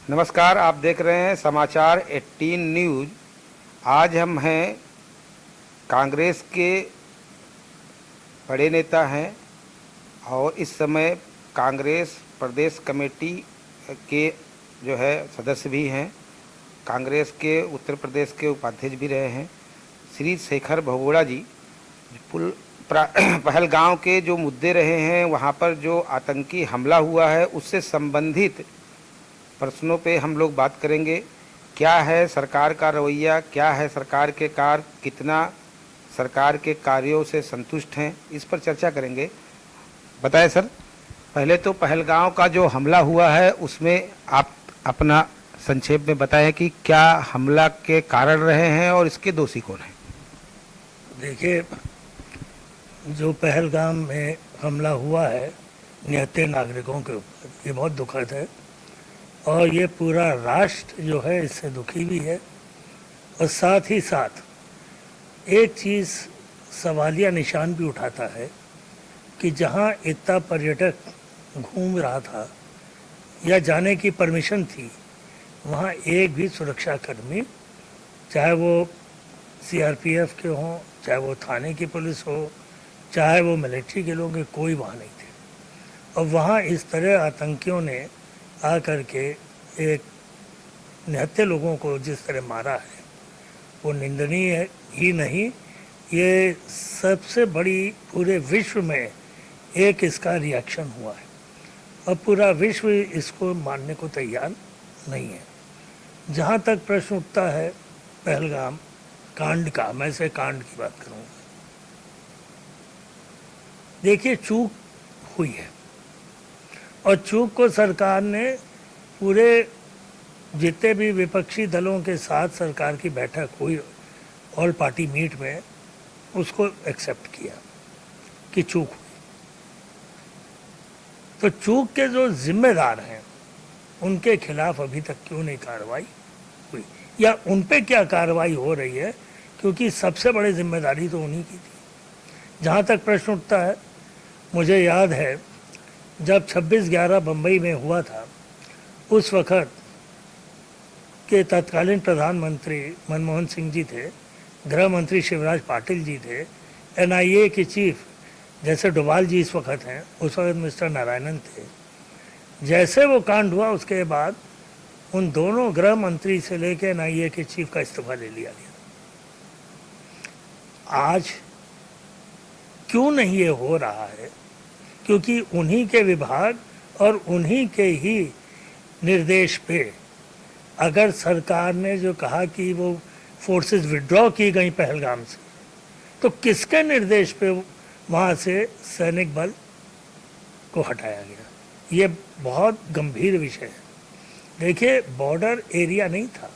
नमस्कार, आप देख रहे हैं समाचार 18 न्यूज। आज हम हैं कांग्रेस के बड़े नेता हैं और इस समय कांग्रेस प्रदेश कमेटी के जो है सदस्य भी हैं। कांग्रेस के उत्तर प्रदेश के उपाध्यक्ष भी रहे हैं श्री शेखर बहुगुणा जी। पहलगांव के जो मुद्दे रहे हैं, वहाँ पर जो आतंकी हमला हुआ है, उससे संबंधित प्रश्नों पे हम लोग बात करेंगे। क्या है सरकार का रवैया, क्या है सरकार के कार्य, कितना सरकार के कार्यों से संतुष्ट हैं, इस पर चर्चा करेंगे। बताएं सर, पहले तो पहलगांव का जो हमला हुआ है उसमें आप अपना संक्षेप में बताएं कि क्या हमला के कारण रहे हैं और इसके दोषी कौन हैं। देखिए, जो पहलगाम में हमला हुआ है निहत्थे नागरिकों के ऊपर, ये बहुत दुखद है और ये पूरा राष्ट्र जो है इससे दुखी भी है। और साथ ही साथ एक चीज़ सवालिया निशान भी उठाता है कि जहाँ इतना पर्यटक घूम रहा था या जाने की परमिशन थी, वहाँ एक भी सुरक्षाकर्मी, चाहे वो सीआरपीएफ के हों, चाहे वो थाने की पुलिस हो, चाहे वो मिलिट्री के लोग, कोई वहाँ नहीं थे। और वहाँ इस तरह आतंकियों ने आकर के एक निहत्थे लोगों को जिस तरह मारा है, वो निंदनीय ही नहीं, ये सबसे बड़ी पूरे विश्व में एक इसका रिएक्शन हुआ है और पूरा विश्व इसको मानने को तैयार नहीं है। जहाँ तक प्रश्न उठता है पहलगाम कांड का, मैं से कांड की बात करूँगा। देखिए, चूक हुई है और चूक को सरकार ने पूरे जितने भी विपक्षी दलों के साथ सरकार की बैठक हुई ऑल पार्टी मीट में, उसको एक्सेप्ट किया कि चूक हुई। तो चूक के जो जिम्मेदार हैं उनके खिलाफ अभी तक क्यों नहीं कार्रवाई हुई, या उन पे क्या कार्रवाई हो रही है, क्योंकि सबसे बड़ी जिम्मेदारी तो उन्हीं की थी। जहाँ तक प्रश्न उठता है, मुझे याद है जब 26/11 बम्बई में हुआ था, उस वक़्त के तत्कालीन प्रधानमंत्री मनमोहन सिंह जी थे, गृह मंत्री शिवराज पाटिल जी थे, एनआईए के चीफ जैसे डोभाल जी इस वक्त हैं, उस वक्त मिस्टर नारायणन थे। जैसे वो कांड हुआ उसके बाद उन दोनों गृह मंत्री से लेकर एनआईए के चीफ का इस्तीफा ले लिया गया। आज क्यों नहीं ये हो रहा है? क्योंकि उन्हीं के विभाग और उन्हीं के ही निर्देश पे अगर सरकार ने जो कहा कि वो फोर्सेस विड्रॉ की गई पहलगाम से, तो किसके निर्देश पे वहाँ से सैनिक बल को हटाया गया? ये बहुत गंभीर विषय है। देखिए, बॉर्डर एरिया नहीं था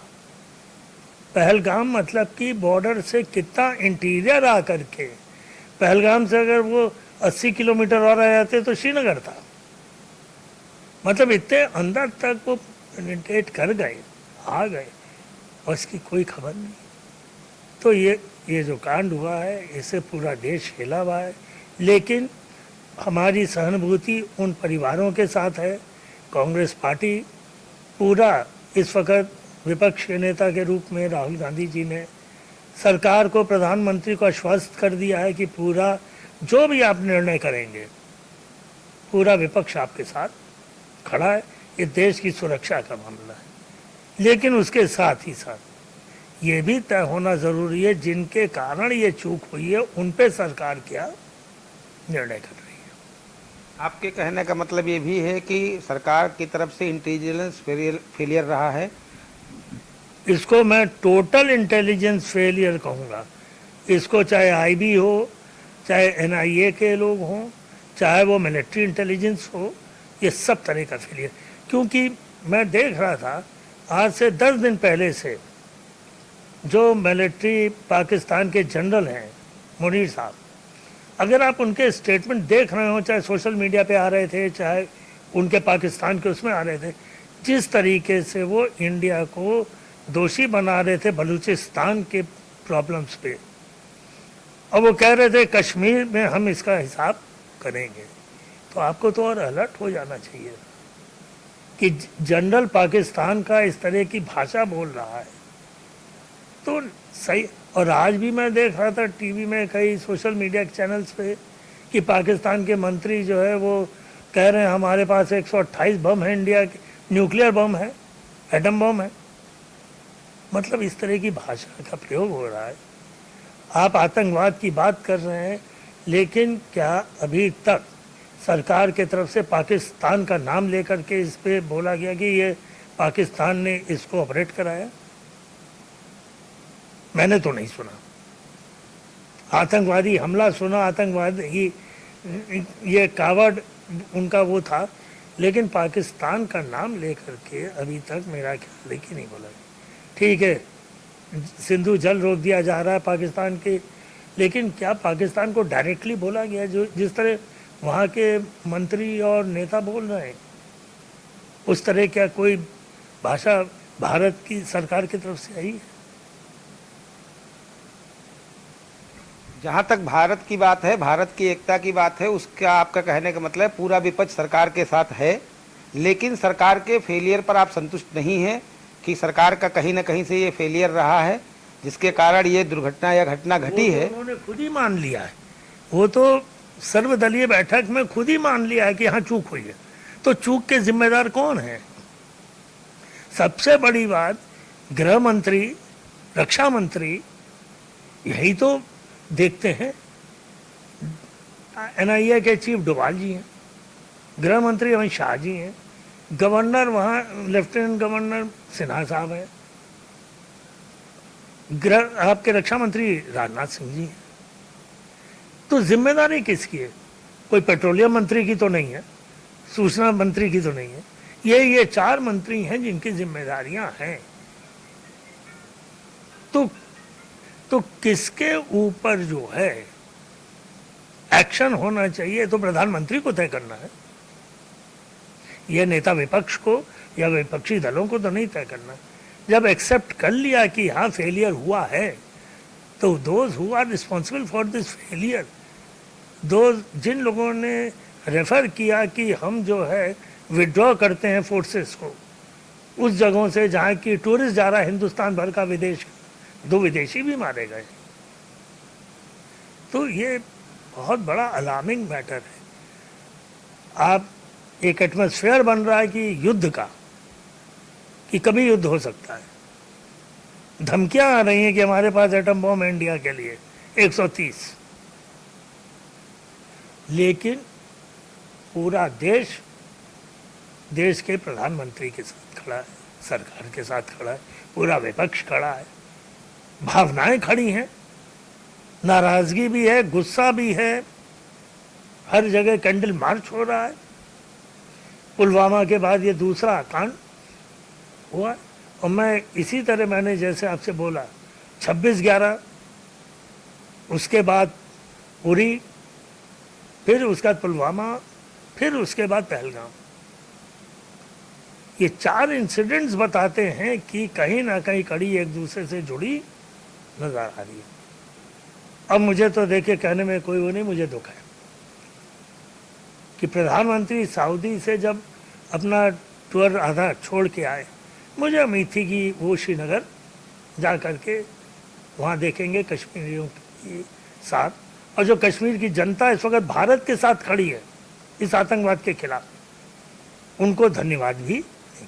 पहलगाम, मतलब कि बॉर्डर से कितना इंटीरियर आ करके, पहलगाम से अगर वो 80 किलोमीटर और आ जाते तो श्रीनगर था। मतलब इतने अंदर तक वो पेनिट्रेट कर गए, आ गए और इसकी कोई खबर नहीं। तो ये जो कांड हुआ है, इससे पूरा देश हिला हुआ है। लेकिन हमारी सहानुभूति उन परिवारों के साथ है। कांग्रेस पार्टी पूरा इस वक्त विपक्ष के नेता के रूप में राहुल गांधी जी ने सरकार को, प्रधानमंत्री को आश्वस्त कर दिया है कि पूरा जो भी आप निर्णय करेंगे, पूरा विपक्ष आपके साथ खड़ा है। ये देश की सुरक्षा का मामला है। लेकिन उसके साथ ही साथ ये भी तय होना ज़रूरी है जिनके कारण ये चूक हुई है, उन पे सरकार क्या निर्णय कर रही है। आपके कहने का मतलब ये भी है कि सरकार की तरफ से इंटेलिजेंस फेलियर रहा है। इसको मैं टोटल इंटेलिजेंस फेलियर कहूँगा। इसको चाहे आईबी हो, चाहे एनआईए के लोग हों, चाहे वो मिलिट्री इंटेलिजेंस हो, ये सब तरह का फेलियर। क्योंकि मैं देख रहा था आज से 10 दिन पहले से जो मिलिट्री पाकिस्तान के जनरल हैं मुनीर साहब, अगर आप उनके स्टेटमेंट देख रहे हो, चाहे सोशल मीडिया पे आ रहे थे, चाहे उनके पाकिस्तान के उसमें आ रहे थे, जिस तरीके से वो इंडिया को दोषी बना रहे थे बलूचिस्तान के प्रॉब्लम्स पे, और वो कह रहे थे कश्मीर में हम इसका हिसाब करेंगे, तो आपको तो और अलर्ट हो जाना चाहिए कि जनरल पाकिस्तान का इस तरह की भाषा बोल रहा है तो सही। और आज भी मैं देख रहा था टीवी में कई सोशल मीडिया चैनल्स पे कि पाकिस्तान के मंत्री जो है वो कह रहे हैं हमारे पास 128 बम है, इंडिया के न्यूक्लियर बम है, एटम बम है। मतलब इस तरह की भाषा का प्रयोग हो रहा है। आप आतंकवाद की बात कर रहे हैं, लेकिन क्या अभी तक सरकार के तरफ से पाकिस्तान का नाम लेकर के इस पे बोला गया कि ये पाकिस्तान ने इसको ऑपरेट कराया? मैंने तो नहीं सुना। आतंकवादी हमला सुना, आतंकवादी ये कावड़ उनका वो था, लेकिन पाकिस्तान का नाम लेकर के अभी तक मेरा ख्याल है कि नहीं बोला। ठीक है, सिंधु जल रोक दिया जा रहा है पाकिस्तान के, लेकिन क्या पाकिस्तान को डायरेक्टली बोला गया जो जिस तरह वहाँ के मंत्री और नेता बोल रहे हैं? उस तरह क्या कोई भाषा भारत की सरकार की तरफ से आई है? जहाँ तक भारत की बात है, भारत की एकता की बात है, उसका आपका कहने का मतलब पूरा विपक्ष सरकार के साथ है, लेकिन सरकार के फेलियर पर आप संतुष्ट नहीं हैं कि सरकार का कहीं ना कहीं से ये फेलियर रहा है जिसके कारण ये दुर्घटना या घटना घटी है। उन्होंने खुद ही मान लिया है, वो तो सर्वदलीय बैठक में खुद ही मान लिया है कि हाँ चूक हुई है। तो चूक के जिम्मेदार कौन है? सबसे बड़ी बात, गृह मंत्री, रक्षा मंत्री यही तो देखते हैं। एनआईए के चीफ डोभाल जी हैं, गृह मंत्री अमित शाह जी हैं, गवर्नर वहाँ लेफ्टिनेंट गवर्नर सिन्हा साहब हैं, आपके रक्षा मंत्री राजनाथ सिंह जी हैं। तो जिम्मेदारी किसकी है? कोई पेट्रोलियम मंत्री की तो नहीं है, सूचना मंत्री की तो नहीं है। ये चार मंत्री हैं जिनकी जिम्मेदारियां हैं। तो किसके ऊपर जो है एक्शन होना चाहिए तो प्रधानमंत्री को तय करना है। यह नेता विपक्ष को या विपक्षी दलों को तो नहीं तय करना। जब एक्सेप्ट कर लिया कि हाँ फेलियर हुआ है, तो those who are responsible for this failure, जिन लोगों ने रेफर किया कि हम जो है विड्रॉ करते हैं फोर्सेस को उस जगहों से जहाँ की टूरिस्ट जा रहा है हिंदुस्तान भर का, विदेश, 2 विदेशी भी मारे गए। तो ये बहुत बड़ा अलार्मिंग मैटर है। आप एक एटमॉस्फेयर बन रहा है कि युद्ध का, कि कभी युद्ध हो सकता है। धमकियां आ रही हैं कि हमारे पास एटम बम है इंडिया के लिए 130, लेकिन पूरा देश के प्रधानमंत्री के साथ खड़ा है, सरकार के साथ खड़ा है, पूरा विपक्ष खड़ा है, भावनाएं खड़ी हैं, नाराजगी भी है, गुस्सा भी है, हर जगह कैंडल मार्च हो रहा है। पुलवामा के बाद ये दूसरा कांड हुआ। और मैं इसी तरह, मैंने जैसे आपसे बोला 26/11, उसके बाद उरी, फिर उसके बाद पुलवामा, फिर उसके बाद पहलगाम, ये 4 इंसिडेंट्स बताते हैं कि कहीं ना कहीं कड़ी एक दूसरे से जुड़ी नजर आ रही है। अब मुझे तो देखिए कहने में कोई वो नहीं, मुझे दुख है कि प्रधानमंत्री सऊदी से जब अपना टूर आधा छोड़ के आए, मुझे उम्मीद थी कि वो श्रीनगर जा करके वहाँ देखेंगे कश्मीरियों के साथ, और जो कश्मीर की जनता इस वक्त भारत के साथ खड़ी है इस आतंकवाद के खिलाफ, उनको धन्यवाद भी देंगे।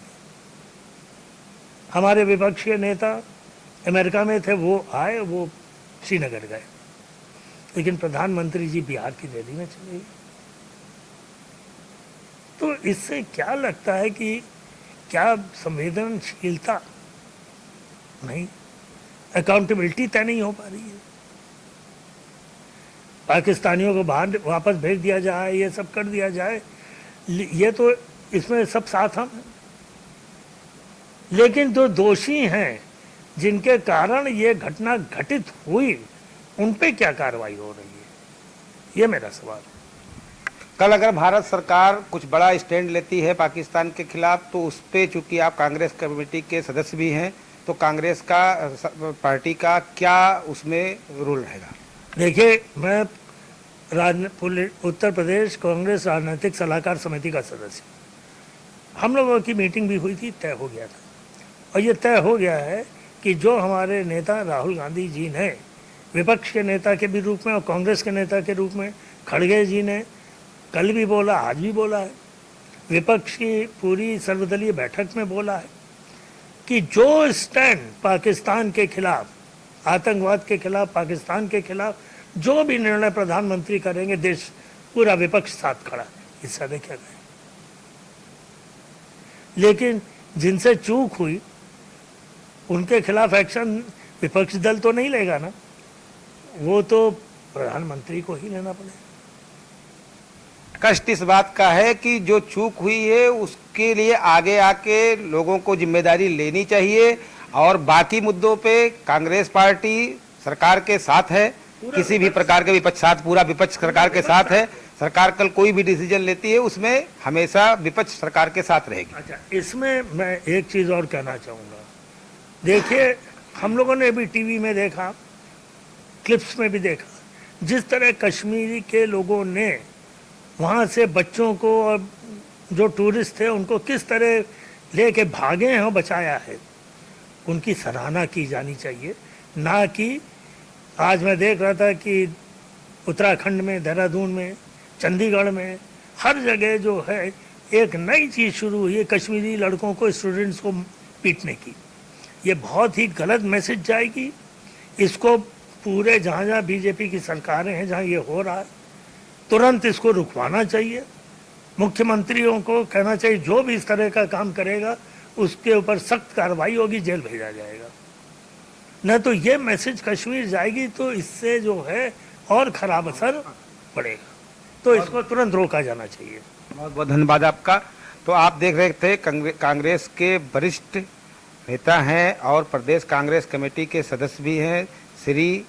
हमारे विपक्षी नेता अमेरिका में थे, वो आए, वो श्रीनगर गए, लेकिन प्रधानमंत्री जी बिहार की रैली में चले गए। तो इससे क्या लगता है कि क्या संवेदनशीलता नहीं, अकाउंटेबिलिटी तय नहीं हो पा रही है। पाकिस्तानियों को बाहर वापस भेज दिया जाए, ये सब कर दिया जाए, ये तो इसमें सब साथ हम हैं। लेकिन जो दोषी हैं जिनके कारण ये घटना घटित हुई, उन पे क्या कार्रवाई हो रही है, ये मेरा सवाल है। कल अगर भारत सरकार कुछ बड़ा स्टैंड लेती है पाकिस्तान के खिलाफ, तो उस पर चूंकि आप कांग्रेस कमेटी के सदस्य भी हैं, तो कांग्रेस का पार्टी का क्या उसमें रोल रहेगा? देखिए, मैं उत्तर प्रदेश कांग्रेस राजनीतिक सलाहकार समिति का सदस्य, हम लोगों की मीटिंग भी हुई थी, तय हो गया था। और ये तय हो गया है कि जो हमारे नेता राहुल गांधी जी ने विपक्ष के नेता के भी रूप में और कांग्रेस के नेता के रूप में, खड़गे जी ने कल भी बोला, आज भी बोला है, विपक्ष की पूरी सर्वदलीय बैठक में बोला है कि जो स्टैंड पाकिस्तान के खिलाफ, आतंकवाद के खिलाफ, पाकिस्तान के खिलाफ जो भी निर्णय प्रधानमंत्री करेंगे, देश पूरा विपक्ष साथ खड़ा है। इससे अधिक क्या कहें। लेकिन जिनसे चूक हुई उनके खिलाफ एक्शन विपक्ष दल तो नहीं लेगा ना, वो तो प्रधानमंत्री को ही लेना पड़ेगा। कष्ट इस बात का है कि जो चूक हुई है उसके लिए आगे आके लोगों को जिम्मेदारी लेनी चाहिए, और बाकी मुद्दों पे कांग्रेस पार्टी सरकार के साथ है, किसी भी प्रकार के विपक्ष साथ, पूरा विपक्ष सरकार के साथ है। सरकार कल कोई भी डिसीजन लेती है उसमें हमेशा विपक्ष सरकार के साथ रहेगी। अच्छा, इसमें मैं एक चीज़ और कहना चाहूँगा। देखिए, हम लोगों ने भी टीवी में देखा, क्लिप्स में भी देखा, जिस तरह कश्मीरी के लोगों ने वहाँ से बच्चों को और जो टूरिस्ट थे उनको किस तरह लेके भागे हैं और बचाया है, उनकी सराहना की जानी चाहिए। ना कि आज मैं देख रहा था कि उत्तराखंड में, देहरादून में, चंडीगढ़ में, हर जगह जो है एक नई चीज़ शुरू हुई है, कश्मीरी लड़कों को, स्टूडेंट्स को पीटने की। ये बहुत ही गलत मैसेज जाएगी। इसको पूरे जहाँ जहाँ बीजेपी की सरकारें हैं, जहाँ ये हो रहा है, तुरंत इसको रुकवाना चाहिए। मुख्यमंत्रियों को कहना चाहिए जो भी इस तरह का काम करेगा उसके ऊपर सख्त कार्रवाई होगी, जेल भेजा जाएगा। न तो ये मैसेज कश्मीर जाएगी तो इससे जो है और ख़राब असर पड़ेगा। तो इसको तुरंत रोका जाना चाहिए। बहुत बहुत धन्यवाद आपका। तो आप देख रहे थे कांग्रेस के वरिष्ठ नेता हैं और प्रदेश कांग्रेस कमेटी के सदस्य भी हैं श्री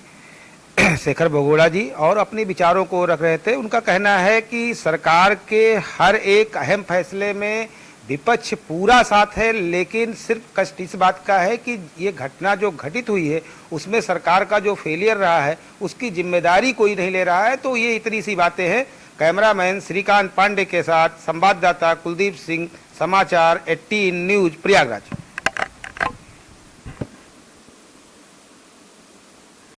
शेखर बगोड़ा जी, और अपने विचारों को रख रहे थे। उनका कहना है कि सरकार के हर एक अहम फैसले में विपक्ष पूरा साथ है, लेकिन सिर्फ कष्ट इस बात का है कि ये घटना जो घटित हुई है उसमें सरकार का जो फेलियर रहा है उसकी जिम्मेदारी कोई नहीं ले रहा है। तो ये इतनी सी बातें हैं। कैमरामैन श्रीकांत पांडे के साथ संवाददाता कुलदीप सिंह, समाचार 18 न्यूज, प्रयागराज।